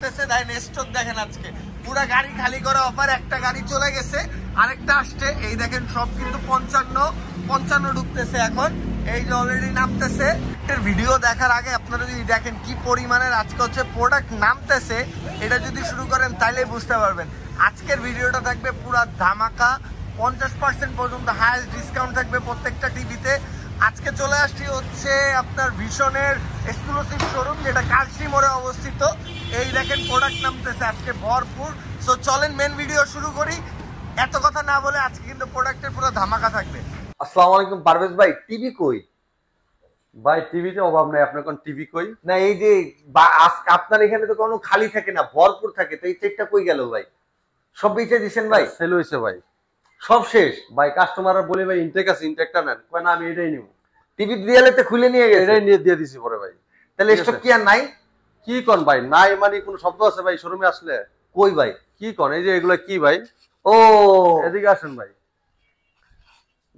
দেখেন আজকে পুরো গাড়ি খালি করে অফার, একটা গাড়ি চলে গেছে আরেকটা আসছে। এই দেখেন সব কিন্তু 55 ঢুকতেছে এখন, এই যে অলরেডি নামতেছে। ভিডিও দেখার আগে আপনারা যদি দেখেন কি পরিমাণের আজকে হচ্ছে প্রোডাক্ট নামতেছে, এটা যদি শুরু করেন তাহলে বুঝতে পারবেন। আজকের ভিডিওটা থাকবে পুরো ধামাকা, 50% পর্যন্ত হাইয়েস্ট ডিসকাউন্ট থাকবে প্রত্যেকটা টিভিতে। আজকে চলে আসছি হচ্ছে আপনার ভিশনের এক্সক্লুসিভ শোরুম, যেটা কালসি মোড়ে অবস্থিত। এই দেখেন প্রোডাক্ট নামতেছে আজকে ভরপুর। সো চলেন মেন ভিডিও শুরু করি। এত কথা না বলে আজকে কিন্তু প্রোডাক্টের পুরো ধামাকা থাকবে। আসসালামু আলাইকুম পারভেজ ভাই, টিভি কই? ভাই টিভিতে অভাব নাই, আপনার কোন টিভি কই? না এই যে আপনার এখানে তো কোনো খালি থাকে না, ভরপুর থাকে। তো এই চেকটা কই গেল ভাই? সব বেচে দিছেন ভাই? সেল হইছে ভাই, সব শেষ ভাই। কাস্টমাররা বলে ভাই ইনটেক আছে, ইনটেকটা নেন। কয় না আমি এটাই নিব। টিভি দিয়ালেতে খুলে নিয়ে গেছে, এটাই নিয়ে দিয়ে দিছি পরে ভাই। তাহলে স্টক কি আর নাই? কি কোন ভাই নাই মানে কোন শব্দ আছে ভাই শোরুমে আসলে? কই ভাই কি কোন? এই যে এগুলা কি ভাই? ও এদিকে আসেন ভাই।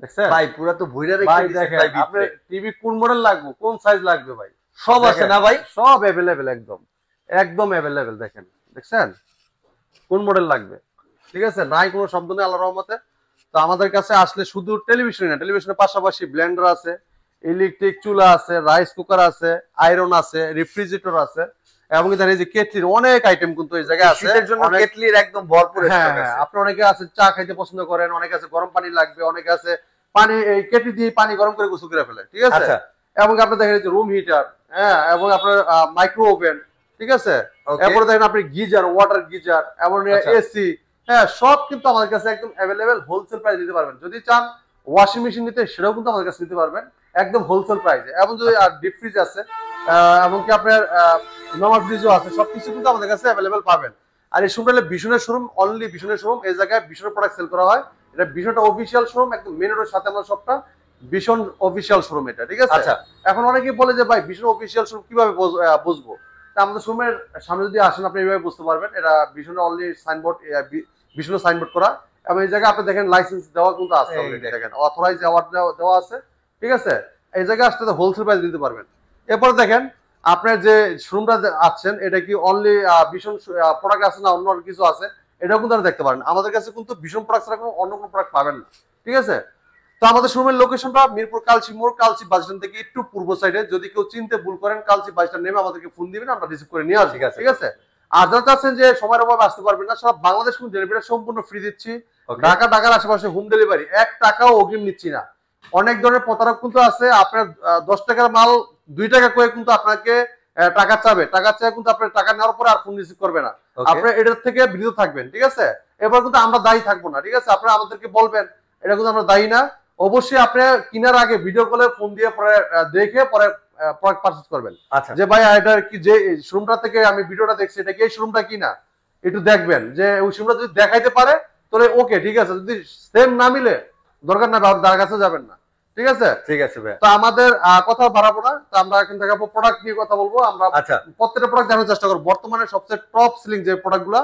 দেখছেন ভাই পুরো তো ভুইরা রেখে দিয়েছেন ভাই। আপনি টিভি কোন মডেল লাগবে, কোন সাইজ লাগবে ভাই? সব আছে না ভাই? সব अवेलेबल, একদম একদম अवेलेबल। দেখেন দেখছেন কোন মডেল লাগবে, ঠিক আছে? নাই কোনো শব্দ নেই আল্লাহর রহমতে। তো আমাদের কাছে আসলে শুধু টেলিভিশন না, টেলিভিশনের পাশাপাশি ব্লেন্ডার আছে, ইলেকট্রিক চুলা আছে, রাইস কুকার আছে, আয়রন আছে, রেফ্রিজারেটর আছে, এবং এই যে কেটলির অনেক আইটেম কিন্তু এই জায়গায় আছে। শীতের জন্য কেটলির একদম ভরপুর স্টক আছে। আপনি অনেকে আছে চা খাইতে পছন্দ করেন, অনেকে আছে গরম পানি লাগবে, অনেকে আছে পানি এই কেটলি দিয়ে পানি গরম করে গোসল করে ফেলে, ঠিক আছে? এবং আপনি দেখেন যে রুম হিটার, হ্যাঁ, এবং আপনার মাইক্রো ওভেন, ঠিক আছে? এরপরে দেখেন আপনি গিজার, ওয়াটার গিজার, এবং এসি, হ্যাঁ, সব কিন্তু আমাদের কাছে একদম অ্যাভেলেবেল, হোলসেল প্রাইস দিতে পারবেন। যদি চান ওয়াশিং মেশিন নিতে, সেটাও কিন্তু আমাদের কাছে নিতে পারবেন একদম হোলসেল প্রাইসে। এবং যদি ডিপ ফ্রিজ আছে, এমনকি আপনার নর্মাল ফ্রিজও আছে, সবকিছু কিন্তু আমাদের কাছে অ্যাভেলেবেল পাবেন। আর এই শোরুমটা বিশনের শোরুম, অনলি বিশনের শোরুম। এই জায়গায় বিশনের প্রোডাক্ট সেল করা হয়। এটা বিশনটা অফিসিয়াল শোরুম, একদম মেন রোডের সাথে আমরা সবটা বিশন অফিসিয়াল শোরুম এটা, ঠিক আছে? আচ্ছা, এখন অনেকেই বলে যে ভাই বিশন অফিসিয়াল শোরুম কিভাবে বুঝবো? তা আমাদের শোরুমের সামনে যদি আসেন আপনি এইভাবে বুঝতে পারবেন। এটা বিশনের অনলি সাইনবোর্ড, বিশনের সাইনবোর্ড করা, এবং এই জায়গায় আপনি দেখেন লাইসেন্স দেওয়া কিন্তু আছে অলরেডি, দেখেন অথরাইজ অ্যাওয়ার্ড দেওয়া আছে, ঠিক আছে? এই জায়গায় আসলে হোলসেল প্রাইস দিতে পারবেন। এরপর দেখেন আপনার যে শোরুমটা আছেন, এটা কি অনলি ভীষণ প্রোডাক্ট আছে না অন্য কিছু আছে, এটাও কিন্তু আপনি দেখতে পারেন। আমাদের কাছে কিন্তু ভীষণ প্রোডাক্ট ছাড়া কোনো অন্য কোনো প্রোডাক্ট পাবেন না, ঠিক আছে? তো আমাদের শোরুমের লোকেশনটা মিরপুর কালচি মোড়, কালচি বাস স্ট্যান্ড থেকে একটু পূর্ব সাইডে। যদি কেউ চিনতে ভুল করেন, কালচি বাস স্ট্যান্ড নেমে আমাদেরকে ফোন দিবেন, আমরা রিসিভ করে নিয়ে আসি, ঠিক আছে? আর যারা চাচ্ছেন যে সময়ের অভাবে আসতে পারবেন না, সারা বাংলাদেশ কিন্তু ডেলিভারি সম্পূর্ণ ফ্রি দিচ্ছি। ঢাকার আশেপাশে হোম ডেলিভারি, 1 টাকাও অগ্রিম নিচ্ছি না। অনেক ধরনের প্রতারক কিন্তু আছে, আপনার 10 টাকার মাল 2 টাকা করে কিন্তু আপনাকে টাকা চাবে, টাকা চাই কিন্তু আপনার টাকা নেওয়ার পরে আর ফোন রিসিভ করবে না। আপনার এটার থেকে বিরত থাকবেন, ঠিক আছে? এবার কিন্তু আমরা দায়ী থাকবো না, ঠিক আছে? আপনারা আমাদেরকে বলবেন, এটা কিন্তু আমরা দায়ী না। অবশ্যই আপনি কেনার আগে ভিডিও কলে ফোন দিয়ে পরে দেখে পরে প্রোডাক্ট পারচেজ করবেন। আচ্ছা, যে ভাই এটা কি, যে শোরুমটা থেকে আমি ভিডিওটা দেখছি, এটা কি এই শোরুমটা কিনা, একটু দেখবেন। যে ওই শোরুমটা যদি দেখাইতে পারে তাহলে ওকে, ঠিক আছে? যদি সেম না মিলে দরকার না, তার কাছে যাবেন না, ঠিক আছে? ঠিক আছে ভাই। তো আমাদের কথা বাড়াবো না, তো আমরা এখন দেখাবো প্রোডাক্ট নিয়ে কথা বলবো। আমরা প্রত্যেকটা প্রোডাক্ট দেখানোর চেষ্টা করবো, বর্তমানে সবচেয়ে টপ সেলিং যে প্রোডাক্টগুলো,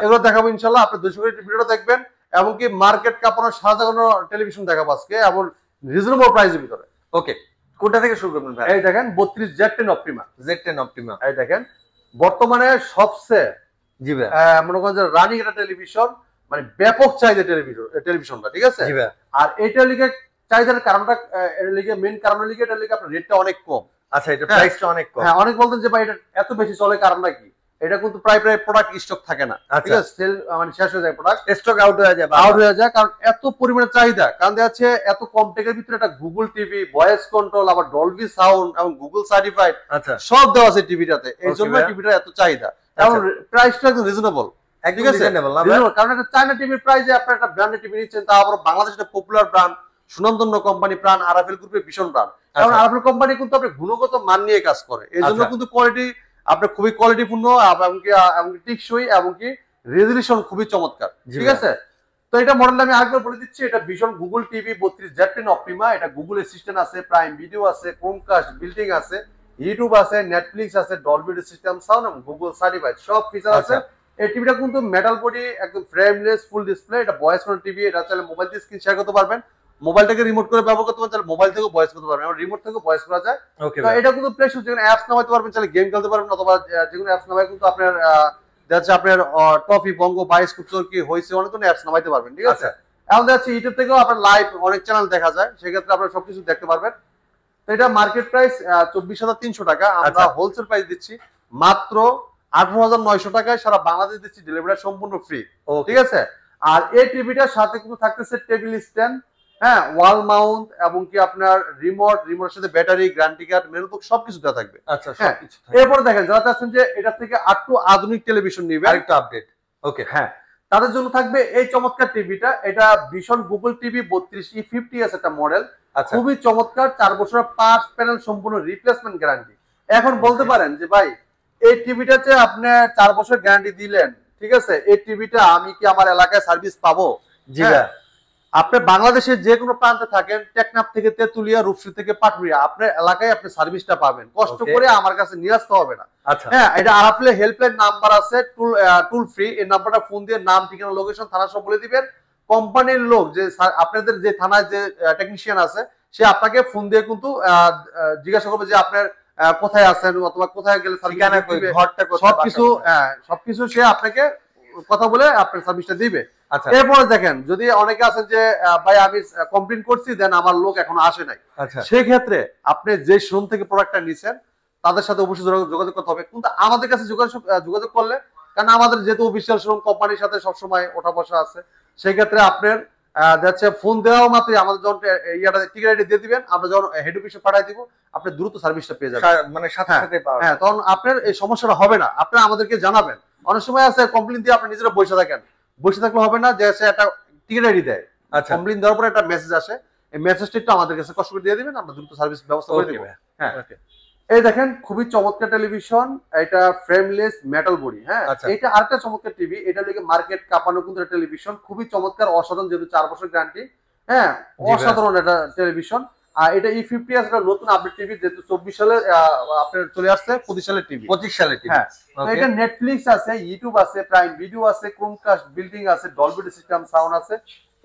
এগুলো দেখাবো ইনশাআল্লাহ। আপনি 200 মিনিট ভিডিওটা দেখবেন, এমনকি মার্কেট কাঁপানোর সাজানো টেলিভিশন দেখাবো আজকে, এবং রিজনেবল প্রাইসের ভিতরে। ওকে, কোনটা থেকে শুরু করবেন ভাই? এই দেখেন 32 Z10 অপটিমা, Z10 অপটিমা। এই দেখেন বর্তমানে সবচেয়ে, জি ভাই, মনে করেন যে রানিং একটা টেলিভিশন, মানে ব্যাপক চাহিদা টেলিভিশনটা, ঠিক আছে? জি ভাই। আর এইটার লিগে চাহিদার কারণটা, এর লিগে মেইন কারণ লিগে এটার লিগে আপনার রেটটা অনেক কম। আচ্ছা, এটা প্রাইসটা অনেক কম। হ্যাঁ, অনেক বলতেন যে ভাই এটা এত বেশি চলে, কারণটা কি? এটা কিন্তু প্রায় প্রোডাক্ট স্টক থাকে না, ঠিক আছে? সেল মানে শেষ হয়ে যায়, প্রোডাক্ট স্টক আউট হয়ে যায়, কারণ এত পরিমাণে চাহিদা। কারণ দেখা যাচ্ছে এত কম টাকার ভিতরে একটা গুগল টিভি, ভয়েস কন্ট্রোল, আবার ডলবি সাউন্ড এবং গুগল সার্টিফাইড, আচ্ছা, সব দেওয়া আছে টিভিটাতে। এই জন্য টিভিটার এত চাহিদা, এবং প্রাইসটা একদম রিজনেবল, ঠিক আছে? কারণ একটা চায়না টিভির প্রাইসে আপনি একটা ব্র্যান্ডেড টিভি নিচ্ছেন, তা আবার বাংলাদেশের পপুলার ব্র্যান্ড, সুনামধন্য কোম্পানি, প্রাণ আরএফএল গ্রুপের ভীষণ ব্র্যান্ড। কারণ আরএফএল কোম্পানি কিন্তু আপনি গুণগত মান নিয়ে কাজ করে, এই জন্য কিন্তু কোয়ালিটি আপনার খুবই কোয়ালিটিপূর্ণ, এমনকি টিকসই, এমনকি রেজলিউশন খুবই চমৎকার, ঠিক আছে? তো এটা মডেল আমি আরেকবার বলে দিচ্ছি, এটা ভীষণ গুগল টিভি 32 Z10 অপটিমা। এটা গুগল অ্যাসিস্ট্যান্ট আছে, প্রাইম ভিডিও আছে, ক্রোমকাস্ট বিল্ডিং আছে, ইউটিউব আছে, নেটফ্লিক্স আছে, ডলবি সিস্টেম সাউন্ড এবং গুগল সার্টিফাইড, সব ফিচার আছে। এই টিভিটা কিন্তু মেটাল বডি, একদম ফ্রেমলেস, ফুল ডিসপ্লে। এটা ভয়েস কন্ট্রোল টিভি, এটা চাইলে মোবাইল দিয়ে স্ক্রিন শেয়ার করতে পারবেন। মোবাইলটাকে রিমোট করে ব্যবহার করতে পারেন, তাহলে মোবাইল থেকে ভয়েস করতে পারবেন, এবং রিমোট থেকে ভয়েস করা যায়। ওকে তো এটা কিন্তু প্লে স্টোর যেখানে অ্যাপস নামাতে পারবেন, চাইলে গেম খেলতে পারবেন, অথবা যেগুলো অ্যাপস নামায় কিন্তু আপনার যাচ্ছে আপনার টপি বঙ্গ বাইস কুচর কি হয়েছে অনেক ধরনের অ্যাপস নামাইতে পারবেন, ঠিক আছে। এখন যাচ্ছে ইউটিউব থেকেও আপনার লাইভ অনেক চ্যানেল দেখা যায়, সেক্ষেত্রে আপনারা সবকিছু দেখতে পারবেন। তো এটা মার্কেট প্রাইস 24,300 টাকা, আমরা হোলসেল প্রাইস দিচ্ছি মাত্র 18,900 টাকায়, সারা বাংলাদেশ দিচ্ছি, ডেলিভারি সম্পূর্ণ ফ্রি, ঠিক আছে। আর এই টিভিটার সাথে কিন্তু থাকতেছে টেবিল স্ট্যান্ড, হ্যাঁ, ওয়াল মাউন্ট, এবং কি আপনার রিমোটের সাথে ব্যাটারি, গ্যারান্টি কার্ড, মেনু বুক সবকিছু দেওয়া থাকবে। আচ্ছা, এরপরে দেখেন যারা চাচ্ছেন যে এটা থেকে একটু আধুনিক টেলিভিশন নিবে, আরেকটা আপডেট, ওকে, হ্যাঁ, তাদের জন্য থাকবে এই চমৎকার টিভিটা। এটা ভীষণ গুগল টিভি 32E50s একটা মডেল, খুবই চমৎকার, 4 বছরের 5 প্যানেল সম্পূর্ণ রিপ্লেসমেন্ট গ্যারান্টি। এখন বলতে পারেন যে ভাই এই টিভিটাতে আপনি 4 বছর গ্যারান্টি দিলেন, ঠিক আছে, এই টিভিটা আমি কি আমার এলাকায় সার্ভিস পাবো? জি ভাই, আপনি বাংলাদেশের যে কোনো প্রান্তে থাকেন, টেকনাফ থেকে তেতুলিয়া, রূপসী থেকে পাটুরিয়া, আপনার এলাকায় আপনি সার্ভিসটা পাবেন, কষ্ট করে আমার কাছে নিয়ে আসতে হবে না। হ্যাঁ, এটা আরাফলে হেল্পলাইন নাম্বার আছে, টুল ফ্রি, এই নাম্বারটা ফোন দিয়ে নাম, ঠিকানা, লোকেশন, থানা সব বলে দিবেন। কোম্পানির লোক যে আপনাদের যে থানায় যে টেকনিশিয়ান আছে, সে আপনাকে ফোন দিয়ে কিন্তু জিজ্ঞাসা করবে যে আপনার কোথায় আছেন, অথবা কোথায় গেলে সবকিছু সে আপনাকে কথা বলে আপনার সার্ভিসটা দিবে। এরপরে দেখেন যদি অনেকে আছেন যে ভাই আমি কমপ্লেইন করছি, দেন আমার লোক এখনো আসে নাই, সেক্ষেত্রে আপনি যে শোরুম থেকে প্রোডাক্টটা নিছেন তাদের সাথে অবশ্যই যোগাযোগ করতে হবে। কিন্তু আমাদের কাছে যোগাযোগ করলে, কারণ আমাদের যেহেতু অফিসিয়াল শোরুম, কোম্পানির সাথে সবসময় ওঠা বসা আছে, সেক্ষেত্রে আপনার যাচ্ছে ফোন দেওয়া মাত্রই আমাদের যখন টিকিট আইডি দিয়ে দিবেন, আমরা যখন হেড অফিসে পাঠিয়ে দিব, আপনি দ্রুত সার্ভিসটা পেয়ে যাবেন, মানে সাথে সাথে পাবেন। হ্যাঁ, তখন আপনার এই সমস্যাটা হবে না, আপনারা আমাদেরকে জানাবেন। অনেক সময় আছে কমপ্লেইন দিয়ে আপনি নিজেরা বসে থাকেন, বসে থাকলে হবে না, যে একটা টিকিট আইডি দেয়, কমপ্লেইন দেওয়ার পরে একটা মেসেজ আসে, এই মেসেজটা একটু আমাদের কাছে কষ্ট করে দিয়ে দিবেন, আমরা দ্রুত সার্ভিস ব্যবস্থা করে দেব। হ্যাঁ, এই দেখেন খুবই চমৎকার টেলিভিশন, এটা ফ্রেমলেস মেটাল বডি, হ্যাঁ, এটা আরেকটা চমৎকার টিভি, এটা লেগে মার্কেট কাঁপানো কিন্তু টেলিভিশন, খুবই চমৎকার, অসাধারণ, যেহেতু 4 বছর গ্যারান্টি, হ্যাঁ, অসাধারণ এটা টেলিভিশন। আর এটা E50s একটা নতুন আপডেট টিভি, যেহেতু 24 সালে আপনার চলে আসছে 25 সালের টিভি, 25 সালের টিভি। হ্যাঁ, এটা নেটফ্লিক্স আছে, ইউটিউব আছে, প্রাইম ভিডিও আছে, ক্রোমকাস্ট বিল্ডিং আছে, ডলবি সিস্টেম সাউন্ড আছে,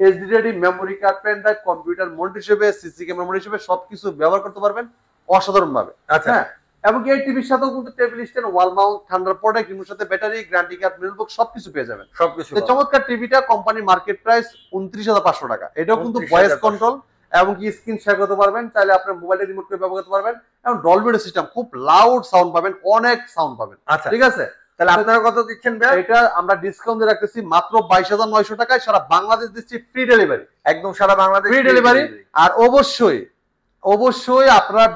HD memory card, pen drive, computer monitor হিসেবে, সিসি ক্যামেরা মনিটর হিসেবে সবকিছু ব্যবহার করতে পারবেন অসাধারণ ভাবে। হ্যাঁ, এবং এই টিভির সাথেও কিন্তু টেবিল স্ট্যান্ড, ওয়াল মাউন্ট, ঠান্ডার প্রোডাক্ট, রিমোটের সাথে ব্যাটারি, গ্যারান্টি কার্ড, মেনু বুক সবকিছু পেয়ে যাবেন, সবকিছু। চমৎকার টিভিটা কোম্পানি মার্কেট প্রাইস 29,500 টাকা। এটাও কিন্তু ভয়েস কন্ট্রোল এবং কি স্ক্রিন শেয়ার করতে পারবেন, চাইলে আপনার মোবাইলে রিমোট করে ব্যবহার করতে পারবেন, এবং ডলবি সিস্টেম, খুব লাউড সাউন্ড পাবেন, অনেক সাউন্ড পাবেন, ঠিক আছে। তাহলে আপনারা কত দিচ্ছেন ভাই? এটা আমরা ডিসকাউন্ট দিয়ে রাখতেছি মাত্র 22,900 টাকায়, সারা বাংলাদেশ দিচ্ছি ফ্রি ডেলিভারি, একদম সারা বাংলাদেশ ফ্রি ডেলিভারি। আর অবশ্যই আপনারা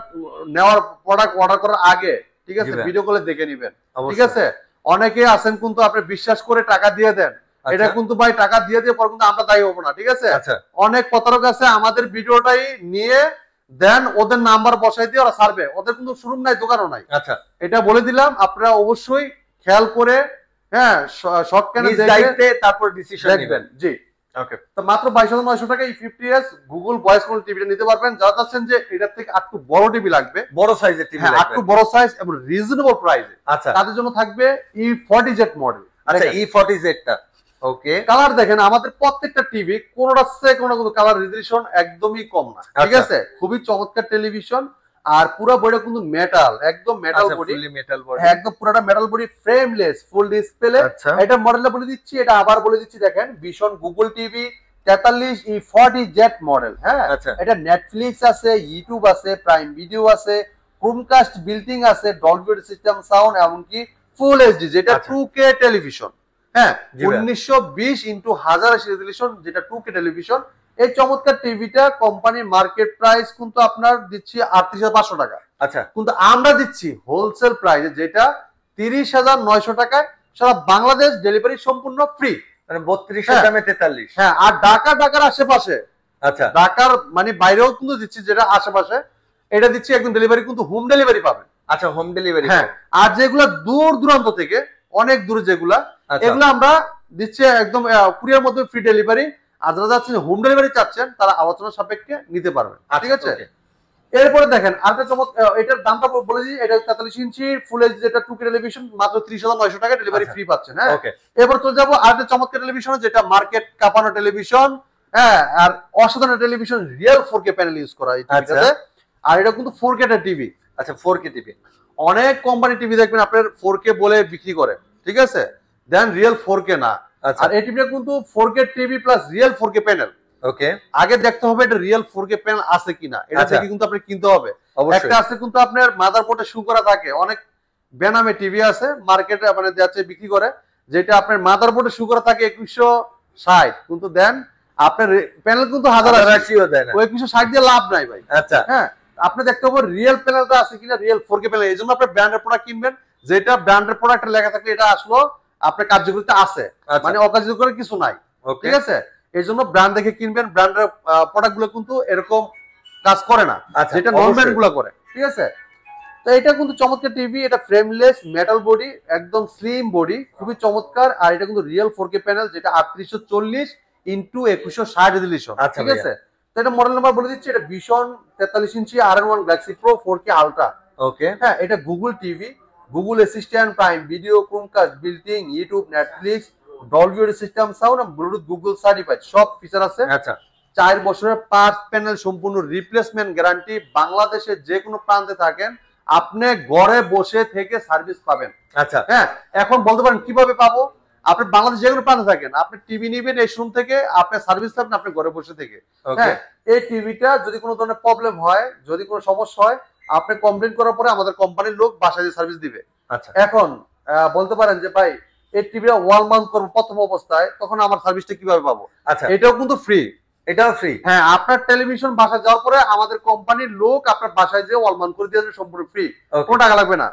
নেওয়ার প্রোডাক্ট অর্ডার করার আগে, ঠিক আছে, ভিডিও কলে দেখে নেবেন, ঠিক আছে। অনেকে আছেন কিন্তু আপনি বিশ্বাস করে টাকা দিয়ে দেন, এটা কিন্তু ভাই টাকা দিয়ে দিয়ে পর কিন্তু আমরা দায়ী হবো না, ঠিক আছে। অনেক প্রতারক আছে, আমাদের ভিডিওটাই নিয়ে দেন, ওদের নাম্বার বসাই দিয়ে ওরা ছাড়বে, ওদের কিন্তু শোরুম নাই, দোকানও নাই। এটা বলে দিলাম, আপনারা অবশ্যই খেয়াল করে, হ্যাঁ, শর্টকাটে দেখে তারপর ডিসিশন নেবেন। জি, ওকে। তো মাত্র 22,900 টাকা E50s গুগল ভয়েস কল টিভিটা নিতে পারবেন। যারা চাচ্ছেন যে এটার থেকে একটু বড় টিভি লাগবে, বড় সাইজের টিভি লাগবে, একটু বড় সাইজ এবং রিজনেবল প্রাইসে, তাদের জন্য থাকবে E40Z মডেল। আচ্ছা, E40Z টা, ওকে। কালার দেখেন, আমাদের প্রত্যেকটা টিভি কোনোটার চেয়ে কোনো কালার রেজোলিউশন একদমই কম না, ঠিক আছে। খুবই চমৎকার টেলিভিশন, আর পুরো বডিটা কিন্তু মেটাল, একদম মেটাল বডি, একদম পুরোটা metal body, frameless, full display. এটা মডেলটা বলে দিচ্ছি, এটা আবার বলে দিচ্ছি, দেখেন ভীষণ গুগল টিভি 43E40Z মডেল। হ্যাঁ, এটা নেটফ্লিক্স আছে, ইউটিউব আছে, প্রাইম ভিডিও আছে, ক্রোমকাস্ট বিল্ডিং আছে, ডলবি সিস্টেম সাউন্ড, এমনকি ফুল এইচডি, যেটা 2K টেলিভিশন। হ্যাঁ, 1920x1080 রেজোলিউশন, যেটা 2K টেলিভিশন। এই চমৎকার টিভিটা কোম্পানির মার্কেট প্রাইস কিন্তু আপনার দিচ্ছি 38,500 টাকা। আচ্ছা, কিন্তু আমরা দিচ্ছি হোলসেল প্রাইসে, যেটা 30,900 টাকায়, সারা বাংলাদেশ ডেলিভারি সম্পূর্ণ ফ্রি, মানে 32 দামে 43। হ্যাঁ, আর ঢাকার আশেপাশে, আচ্ছা, ঢাকার মানে বাইরেও কিন্তু দিচ্ছি, যেটা আশেপাশে এটা দিচ্ছি একদম ডেলিভারি, কিন্তু হোম ডেলিভারি পাবেন। আচ্ছা, হোম ডেলিভারি। হ্যাঁ, আর যেগুলা দূর দূরান্ত থেকে, অনেক দূরে যেগুলা, এগুলো আমরা দিচ্ছি একদম কুরিয়ার মধ্যে ফ্রি ডেলিভারি। আর যারা যাচ্ছেন হোম ডেলিভারি চাচ্ছেন, তারা আলোচনা সাপেক্ষে নিতে পারবেন, ঠিক আছে। এরপরে দেখেন আরেকটা চমৎকার, এটার দামটা বলে দিই, এটা 43 ইঞ্চি ফুল এইচডি, যেটা 2K টেলিভিশন, মাত্র 30,900 টাকা ডেলিভারি ফ্রি পাচ্ছেন। হ্যাঁ, এরপর চলে যাবো আরেকটা চমৎকার টেলিভিশন, যেটা মার্কেট কাঁপানো টেলিভিশন, হ্যাঁ, আর অসাধারণ television real 4K panel use করা এই টিভিটাতে। আর এটা কিন্তু 4K টা টিভি। আচ্ছা 4K টিভি। অনেক কোম্পানি টিভি দেখবেন আপনার 4K বলে বিক্রি করে, ঠিক আছে, দেন রিয়েল 4K না। আর এই টিভিটা কিন্তু 4K TV plus real 4K panel. Okay, আগে দেখতে হবে এটা রিয়েল 4K প্যানেল আছে কিনা, এটা দেখে কিন্তু আপনি কিনতে হবে। একটা আছে কিন্তু আপনার মাদারবোর্ডে শু করা থাকে, অনেক বেনামে টিভি আছে মার্কেটে মানে যাচ্ছে বিক্রি করে, যেটা আপনার মাদারবোর্ডে শু করা থাকে 2160, কিন্তু দেন আপনার প্যানেল কিন্তু 1080ও দেয় না, ওই 2160 দিয়ে লাভ নাই ভাই। আচ্ছা হ্যাঁ, আপনি দেখতে হবে রিয়েল প্যানেলটা আছে কিনা, রিয়েল 4K প্যানেল। এই জন্য আপনি ব্র্যান্ডের প্রোডাক্ট কিনবেন, যেটা ব্র্যান্ডের প্রোডাক্ট লেখা থাকলে এটা আসলো আপনার কার্যকারিতা আছে, মানে অকার্যকর কিছু নাই, ঠিক আছে। এই জন্য ব্র্যান্ড দেখে কিনবেন, ব্র্যান্ডের প্রোডাক্ট গুলো কিন্তু এরকম কাজ করে না, যেটা নন ব্র্যান্ড গুলো করে, ঠিক আছে। তো এটা কিন্তু চমৎকার টিভি, এটা ফ্রেমলেস মেটাল বডি, একদম স্লিম বডি, খুবই চমৎকার। আর এটা কিন্তু রিয়েল 4K প্যানেল, যেটা 3840x2160 রেজোলিউশন, ঠিক আছে। তো এটা মডেল নাম্বার বলে দিচ্ছি, এটা Vision 43 inch RN1 Galaxy Pro 4K Ultra. Okay, হ্যাঁ, এটা Google TV, Google Assistant, Prime Video, Chromecast, built in, YouTube, Netflix, Dolby audio system sound, Bluetooth, Google certified সব ফিচার আছে। আচ্ছা 4 বছরের পার্টস প্যানেল সম্পূর্ণ রিপ্লেসমেন্ট গ্যারান্টি। বাংলাদেশে যে কোনো প্রান্তে থাকেন আপনি ঘরে বসে থেকে সার্ভিস পাবেন। আচ্ছা, হ্যাঁ, এখন বলতে পারেন কিভাবে পাবো? আপনি বাংলাদেশ যে কোনো প্রান্তে থাকেন, আপনি টিভি নিবেন এই শোরুম থেকে, আপনি সার্ভিস পাবেন আপনি ঘরে বসে থেকে। হ্যাঁ, এই টিভিটা যদি কোনো ধরনের প্রবলেম হয়, যদি কোনো সমস্যা হয়, আপনি কমপ্লেইন করার পরে আমাদের কোম্পানির লোক বাসায় দিয়ে সার্ভিস দিবে। আচ্ছা, এখন বলতে পারেন যে ভাই এই টিভিটা ওয়াল মাউন্ট করবো প্রথম অবস্থায়, তখন আমার সার্ভিসটা কিভাবে পাবো? আচ্ছা, এটাও কিন্তু ফ্রি। এটাও ফ্রি? হ্যাঁ, আপনার টেলিভিশন বাসায় যাওয়ার পরে আমাদের কোম্পানির লোক আপনার বাসায় যেয়ে ওয়াল মাউন্ট করে দিয়ে যাবে, সম্পূর্ণ ফ্রি, কোনো টাকা লাগবে না।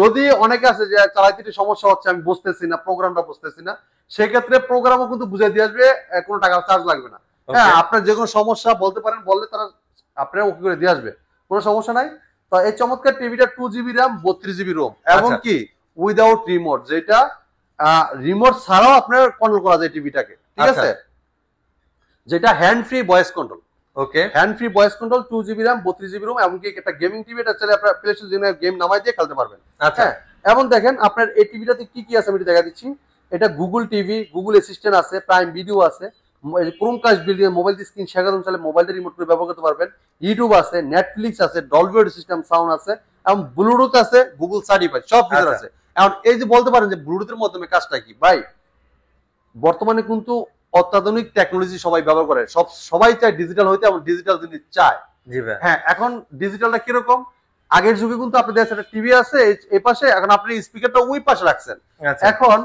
যদি অনেকে আছে যে চালাইতে সমস্যা হচ্ছে, আমি বুঝতেছি না, প্রোগ্রামটা বুঝতেছি না, সেক্ষেত্রে প্রোগ্রামও কিন্তু বুঝাই দিয়ে আসবে, কোনো টাকা চার্জ লাগবে না। হ্যাঁ, আপনার যে কোনো সমস্যা বলতে পারেন, বললে তারা আপনারা ওকে করে দিয়ে আসবে, কোনো সমস্যা নাই। তো এই চমৎকার টিভিটা 2GB RAM 32GB ROM, এমনকি উইদাউট রিমোট, যেটা রিমোট ছাড়াও আপনার কন্ট্রোল করা যায় টিভিটাকে, ঠিক আছে, যেটা hand free voice control. Okay, hand free voice control, 2GB RAM 32GB ROM, এমনকি একটা গেমিং টিভি, এটা চাইলে আপনার প্লে স্টোরে গেম নামাই দিয়ে খেলতে পারবেন। আচ্ছা, এবং দেখেন আপনার এই টিভিটাতে কি কি আছে আমি দেখা দিচ্ছি। এটা গুগল টিভি, গুগল অ্যাসিস্ট্যান্ট আছে, প্রাইম ভিডিও আছে, ক্রোমকাস্ট বিল্ডিং, মোবাইল দিয়ে স্ক্রিন শেয়ার করতে চাইলে মোবাইল দিয়ে রিমোট করে ব্যবহার করতে পারবেন, ইউটিউব আছে, নেটফ্লিক্স আছে, ডলবি অডিও সিস্টেম সাউন্ড আছে, এবং ব্লুটুথ আছে, গুগল সার্টিফাইড সব ফিচার আছে। এখন এই যে বলতে পারেন যে ব্লুটুথের মাধ্যমে কাজটা কি ভাই, বর্তমানে কিন্তু অত্যাধুনিক টেকনোলজি সবাই ব্যবহার করে, সবাই চায় ডিজিটাল হইতে, এবং ডিজিটাল জিনিস চায়। জি ভাই। হ্যাঁ, এখন ডিজিটালটা কিরকম, আগের যুগে কিন্তু আপনি দেখছেন একটা টিভি আছে এই পাশে, এখন আপনি স্পিকারটা ওই পাশে রাখছেন, এখন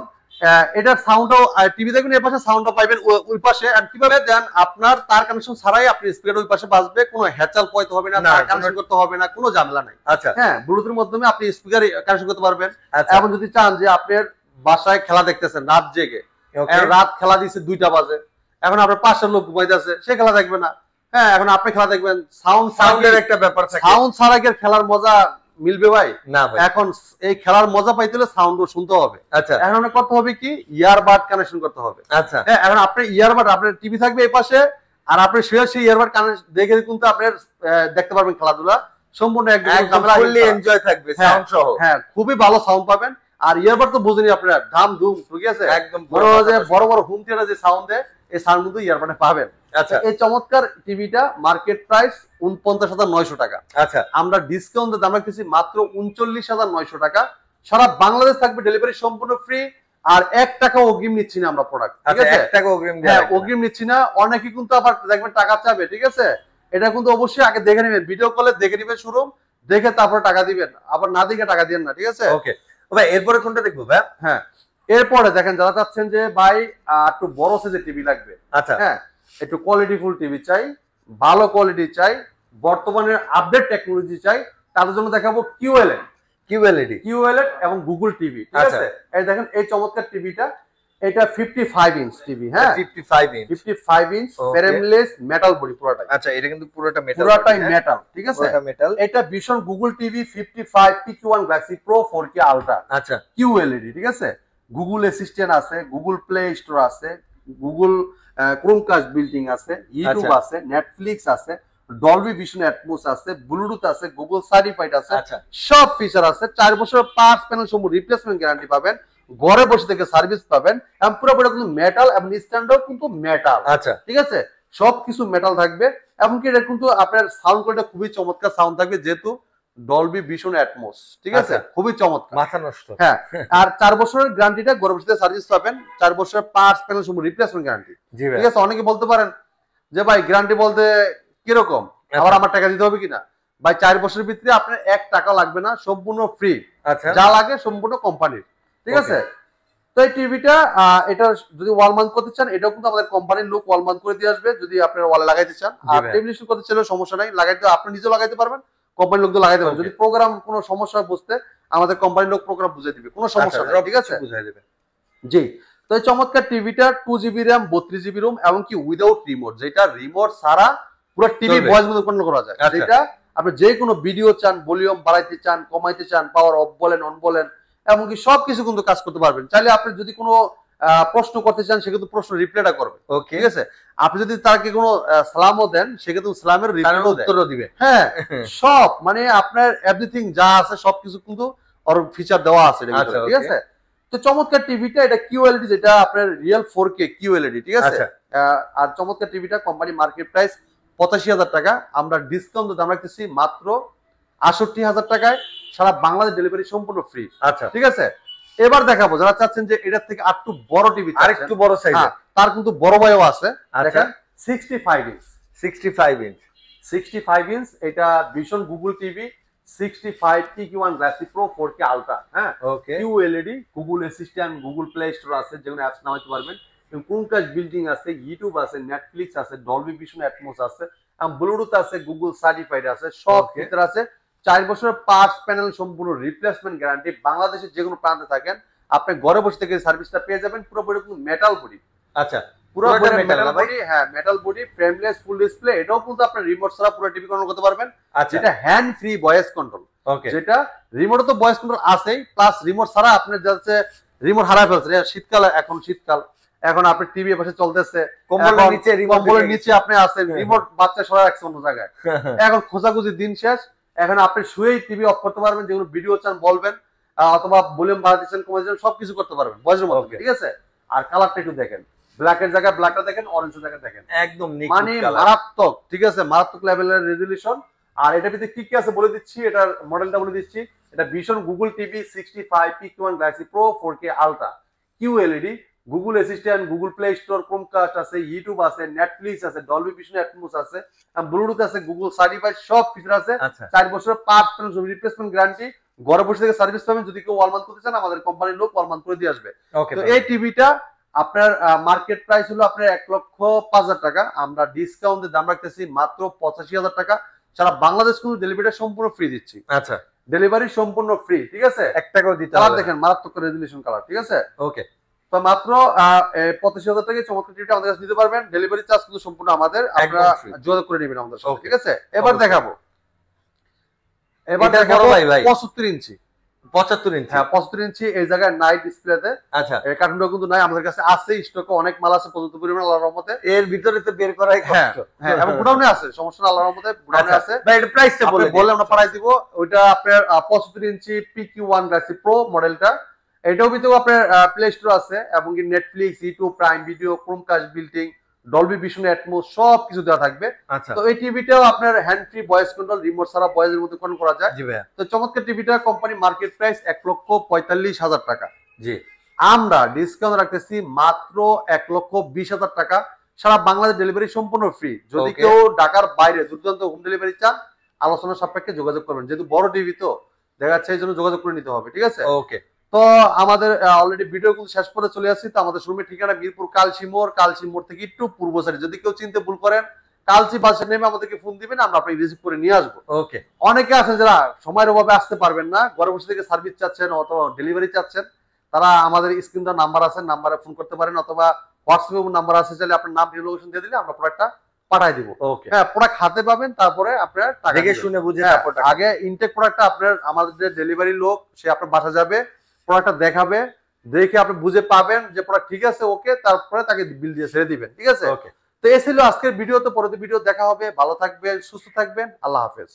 এটার সাউন্ডটাও টিভি দেখবেন এই পাশে, সাউন্ডটা পাইবেন ওই পাশে। আর কিভাবে দেন, আপনার তার কানেকশন ছাড়াই আপনি স্পিকার ওই পাশে বাজবে, কোনো হ্যাচাল পয়তে হবে না, তার কানেকশন করতে হবে না, কোনো ঝামেলা নাই। আচ্ছা, হ্যাঁ, ব্লুটুথের মাধ্যমে আপনি স্পিকার কানেকশন করতে পারবেন। এখন যদি চান যে আপনার বাসায় খেলা দেখতেছেন রাত জেগে, রাত খেলা দিচ্ছে 2টা বাজে, এখন আপনার পাশের লোক ঘুমাইতেছে, সে খেলা দেখবে না। হ্যাঁ, এখন আপনি খেলা দেখবেন, সাউন্ডের একটা ব্যাপার থাকে, সাউন্ড ছাড়া কি খেলার মজা মিলবে ভাই? না ভাই। এখন এই খেলার মজা পাইতে হলে সাউন্ডও শুনতে হবে। আচ্ছা, এখন করতে হবে কি, ইয়ারবাড কানেকশন করতে হবে। আচ্ছা, হ্যাঁ, এখন আপনি ইয়ারবাড, আপনার টিভি থাকবে এই পাশে, আর আপনি শুয়ে সেই ইয়ারবাড কানেকশন দেখে কিন্তু আপনার দেখতে পারবেন খেলাধুলা সম্পূর্ণ, একদম ফুললি এনজয় থাকবে সাউন্ড সহ। হ্যাঁ, খুবই ভালো সাউন্ড পাবেন। আর ইয়ারবাড তো বুঝেনি আপনারা, ধাম ধুম, ঠিক আছে, একদম বড় বড় হোম থিয়েটার যে সাউন্ড দেয়, এই সাউন্ড কিন্তু ইয়ারবাডে পাবেন। আচ্ছা, এই চমৎকার টিভিটা মার্কেট প্রাইস 49,900 টাকা। আচ্ছা, আমরা ডিসকাউন্ট দিয়ে আমরা কিছু মাত্র 39,900 টাকা। সারা বাংলাদেশ থাকবে ডেলিভারি সম্পূর্ণ ফ্রি, আর 1 টাকা অগ্রিম নিচ্ছি না আমরা প্রোডাক্ট, ঠিক আছে, 1 টাকা অগ্রিম, হ্যাঁ অগ্রিম নিচ্ছি না। অনেকে কিন্তু আবার দেখবেন টাকা চাবে, ঠিক আছে, এটা কিন্তু অবশ্যই আগে দেখে নেবেন, ভিডিও কলে দেখে নেবেন শোরুম, দেখে তারপর টাকা দিবেন, আবার না দেখে টাকা দিবেন না, ঠিক আছে। ওকে ভাই, এরপরে কোনটা দেখবো ভাই? হ্যাঁ, এরপরে দেখেন যারা চাচ্ছেন যে ভাই একটু বড় সাইজের টিভি লাগবে, আচ্ছা, হ্যাঁ, একটু কোয়ালিটিফুল টিভি চাই, ভালো কোয়ালিটি চাই, বর্তমানের আপডেট টেকনোলজি চাই, তাদের জন্য দেখাবো কিউএলইডি এবং গুগল টিভি, ঠিক আছে। এই দেখেন এই চমৎকার টিভিটা, এটা 55 ইঞ্চ টিভি, হ্যাঁ 55 ইঞ্চ ফ্রেমলেস মেটাল বডি পুরোটাই। আচ্ছা, এটা কিন্তু পুরোটাই মেটাল, ঠিক আছে, এটা Vision Google TV 55 PQ1 Galaxy Pro 4K ultra. আচ্ছা, কিউএলইডি, ঠিক আছে, গুগল অ্যাসিস্ট্যান্ট আছে, গুগল প্লে স্টোর আছে, গুগল ক্রোমকাস্ট বিল্ডিং আছে, ইউটিউব আছে, নেটফ্লিক্স আছে, ডলবি ভিশন অ্যাটমোস আছে, ব্লুটুথ আছে, গুগল সার্টিফাইড আছে, সব ফিচার আছে। 4 বছরের পার্টস প্যানেল সম্পূর্ণ রিপ্লেসমেন্ট গ্যারান্টি পাবেন, ঘরে বসে থেকে সার্ভিস পাবেন, এবং পুরোপুরি কিন্তু মেটাল, এবং স্ট্যান্ডও কিন্তু মেটাল। আচ্ছা, ঠিক আছে, সবকিছু মেটাল থাকবে, এমনকি এটা কিন্তু আপনার সাউন্ড কোয়ালিটি খুবই চমৎকার সাউন্ড থাকবে, যেহেতু ডলবি ভিশন অ্যাটমস, ঠিক আছে, খুবই চমৎকার, মাথা নষ্ট। হ্যাঁ। আর 4 বছরের গ্যারান্টিটা গরম শীতে সার্ভিস পাবেন, 4 বছরের পার্টস প্যানেল সম্পূর্ণ রিপ্লেসমেন্ট গ্যারান্টি, ঠিক আছে। অনেকে বলতে পারেন যে ভাই গ্যারান্টি বলতে কিরকম, আবার আমার টাকা দিতে হবে কিনা? ভাই 4 বছরের ভিতরে আপনার 1 টাকা লাগবে না, সম্পূর্ণ ফ্রি, যা লাগে সম্পূর্ণ কোম্পানির, ঠিক আছে। তো এই টিভিটা এটা যদি ওয়াল মাউন্ট করতে চান, এটাও কিন্তু আমাদের কোম্পানির লোক ওয়াল মাউন্ট করে দিয়ে আসবে, যদি আপনারা ওয়ালে লাগাইতে চান। আর টেবিলেশন করতে চাইলেও সমস্যা নাই, লাগাইতে আপনি নিজেও লাগাইতে পারবেন, কোম্পানির লোক লাগাইতে পারবেন। যদি প্রোগ্রাম কোনো সমস্যা বুঝতে, আমাদের কোম্পানির লোক প্রোগ্রাম বুঝিয়ে দিবে, কোনো সমস্যা নেই, ঠিক আছে, বুঝাই দেবে। জি। তো এই চমৎকার টিভিটা 2GB RAM 32GB রোম এবং কি উইদাউট রিমোট, যেটা রিমোট ছাড়া পুরো টিভি ভয়েস মধ্যে কন্ট্রোল করা যায়, যেটা আপনি যে কোনো ভিডিও চান, ভলিউম বাড়াইতে চান, কমাইতে চান, পাওয়ার অফ বলেন অন বলেন, এমনকি সবকিছু কিন্তু কাজ করতে পারবেন। চাইলে আপনি যদি কোনো প্রশ্ন করতে চান, সে কিন্তু প্রশ্ন রিপ্লাইটা করবে, ঠিক আছে। আপনি যদি তাকে কোনো সালামও দেন, সে কিন্তু সালামের উত্তরও দিবে, হ্যাঁ। সব মানে আপনার এভরিথিং যা আছে সবকিছু কিন্তু ওর ফিচার দেওয়া আছে, ঠিক আছে। তো চমৎকার টিভিটা, এটা কিউএলইডি, যেটা আপনার রিয়েল 4K কিউএলইডি, ঠিক আছে। আর চমৎকার টিভিটা কোম্পানি মার্কেট প্রাইস 85,000 টাকা, আমরা ডিসকাউন্ট দাম রাখতেছি মাত্র 68,000 টাকায়, সারা বাংলাদেশ ডেলিভারি সম্পূর্ণ ফ্রি, আচ্ছা, ঠিক আছে। এবার দেখাবো যারা চাচ্ছেন যে এটার থেকে আরেকটু বড় টিভি, আরেকটু বড় সাইজের, তার কিন্তু বড় বয়ও আছে, দেখেন 65 ইঞ্চ, 65 ইঞ্চ, এটা Vision Google TV 65 PQ1 Glossy Pro 4K Ultra, হ্যাঁ, okay, QLED, Google Assistant, Google Play Store আছে, যেগুলো অ্যাপস নামাইতে পারবেন, ক্রোমকাস্ট বিল্ডিং আছে, ইউটিউব আছে, নেটফ্লিক্স আছে, ডলবি ভিশন অ্যাটমস আছে, ব্লুটুথ আছে, গুগল সার্টিফাইড আছে, সব ফিচার আছে। 4 বছরের পার্টস প্যানেল সম্পূর্ণ রিপ্লেসমেন্ট গ্যারান্টি, বাংলাদেশের যে কোনো প্রান্তে থাকেন আপনি ঘরে বসে থেকে সার্ভিসটা পেয়ে যাবেন। পুরোপুরি মেটাল বডি, আচ্ছা, পুরো মেটাল বডি, হ্যাঁ, metal body, frameless, full display, এটাও কিন্তু আপনি রিমোট ছাড়া পুরো টিভি কন্ট্রোল করতে পারবেন, যেটা হ্যান্ড ফ্রি ভয়েস কন্ট্রোল, ওকে, যেটা রিমোটে তো ভয়েস কন্ট্রোল আছেই, প্লাস রিমোট ছাড়া আপনি যাচ্ছে রিমোট হারায় ফেলছেন, শীতকাল, এখন শীতকাল, এখন আপনি টিভি পাশে চলতেছে, কম্বলের নিচে আপনি আছেন, রিমোট বাচ্চা সরাই রাখছে অন্য জায়গায়, এখন খোঁজাখুঁজি দিন শেষ, এখন আপনি শুয়েই টিভি অফ করতে পারবেন, যেগুলো ভিডিও চান বলবেন, অথবা ভলিউম বাড়াতে চান, কমাতে চান, সবকিছু করতে পারবেন ভয়েসের মধ্যে, ঠিক আছে। আর কালারটা একটু দেখেন, ব্ল্যাকের জায়গায় ব্ল্যাকটা দেখেন, অরেঞ্জের জায়গায় দেখেন, একদম মানে মারাত্মক, ঠিক আছে, মারাত্মক লেভেলের রেজোলিউশন। আর এটা ভিতরে কি কি আছে বলে দিচ্ছি, এটার মডেলটা বলে দিচ্ছি। এটা Vision Google TV 65 PQ1 Glossy Pro 4K ultra QLED, Google Assistant, Google Play store, Chromecast আছে, ইউটিউব আছে, নেটফ্লিক্স আছে, ডলবি ভিশন অ্যাটমস আছে, ব্লুটুথ আছে, গুগল সার্টিফাইড, সব ফিচার আছে। 4 বছরের পার্টস প্যানেল রিপ্লেসমেন্ট গ্যারান্টি, ঘরে বসে থেকে সার্ভিস পাবেন। যদি কেউ ওয়াল মাউন্ট করতে চান, আমাদের কোম্পানির লোক ওয়াল মাউন্ট করে দিয়ে আসবে। তো এই টিভিটা আপনার মার্কেট প্রাইস হলো আপনার 1,05,000 টাকা, আমরা ডিসকাউন্টের দাম রাখতেছি মাত্র 85,000 টাকা। সারা বাংলাদেশ কিন্তু ডেলিভারিটা সম্পূর্ণ ফ্রি দিচ্ছি, আচ্ছা, ডেলিভারি সম্পূর্ণ ফ্রি, ঠিক আছে, 1 টাকাও দিতে হবে। কালার দেখেন, মারাত্মক রেজোলিউশন কালার, ঠিক আছে, ওকে। তো মাত্র 85,000 টাকায় চমৎকার টিভিটা আমাদের কাছে নিতে পারবেন, ডেলিভারি চার্জ কিন্তু সম্পূর্ণ আমাদের, আপনারা যোগাযোগ করে নেবেন আমাদের সাথে, ঠিক আছে। এবার দেখাবো, এবার দেখাবো 75 ইঞ্চি, 75 ইঞ্চি, হ্যাঁ 75 ইঞ্চি, এই জায়গায় নাই ডিসপ্লেতে, আচ্ছা, এই কার্টুনটা কিন্তু নাই, আমাদের কাছে আছে, স্টকে অনেক মাল আছে, পর্যাপ্ত পরিমাণে, আল্লাহর রহমতে। এর ভিতরে তো বের করাই কষ্ট, হ্যাঁ, এবং গোডাউনে আছে, সমস্যা না, আল্লাহর রহমতে গোডাউনে আছে। ভাই এটা প্রাইসটা বলে আমরা পাঠাই দিব। ওইটা আপনার 75 ইঞ্চি PQ1 গ্লাসি প্রো মডেলটা, এটাও ভিতরে আপনার প্লে স্টোর আছে, এবং কি Netflix, YouTube, prime Video, Chromecast building, Dolby Vision atoms, সব কিছু দেওয়া থাকবে। তো এই টিভিটাও আপনার hand free voice control, remote ছাড়া ভয়েসের মধ্যে কন্ট্রোল করা যায়। তো চমৎকার টিভিটা কোম্পানি মার্কেট প্রাইস 1,45,000 টাকা, জি, আমরা ডিসকাউন্ট রাখতেছি মাত্র 1,20,000 টাকা। সারা বাংলাদেশ ডেলিভারি সম্পূর্ণ ফ্রি। যদি কেউ ঢাকার বাইরে দুর্দান্ত হোম ডেলিভারি চান, আলোচনা সাপেক্ষে যোগাযোগ করবেন, যেহেতু বড় টিভি তো দেখা যাচ্ছে, এই জন্য যোগাযোগ করে নিতে হবে, ঠিক আছে, ওকে। তো আমাদের অলরেডি ভিডিও কিন্তু শেষ পর্যন্ত চলে আসছি। তো আমাদের শোরুমের ঠিকানা মিরপুর কালচি মোড় থেকে একটু পূর্ব সাইডে। যদি কেউ চিনতে ভুল করেন, কালচি বাসে নেমে আমাদেরকে ফোন দিবেন, আমরা আপনাকে রিসিভ করে নিয়ে আসবো, ওকে। অনেকে আছেন যারা সময়ের অভাবে আসতে পারবেন না, ঘরে বসে থেকে সার্ভিস চাচ্ছেন অথবা ডেলিভারি চাচ্ছেন, তারা আমাদের স্ক্রিনটা নাম্বার আছে, নাম্বারে ফোন করতে পারেন, অথবা হোয়াটসঅ্যাপে নাম্বার আছে, চাইলে আপনার নাম লোকেশন দিয়ে দিলে আমরা প্রোডাক্টটা পাঠাই দিব, ওকে। হ্যাঁ, প্রোডাক্ট হাতে পাবেন, তারপরে আপনার টাকা দেখে শুনে বুঝে আগে ইনটেক প্রোডাক্টটা আপনার, আমাদের যে ডেলিভারি লোক সে আপনার বাসা যাবে, প্রোডাক্টটা দেখাবে, দেখে আপনি বুঝে পাবেন যে প্রোডাক্ট ঠিক আছে, ওকে, তারপরে তাকে বিল দিয়ে ছেড়ে দিবেন, ঠিক আছে, ওকে। তো এই ছিল আজকের ভিডিও। তো পরবর্তী ভিডিও দেখা হবে। ভালো থাকবেন, সুস্থ থাকবেন, আল্লাহ হাফেজ।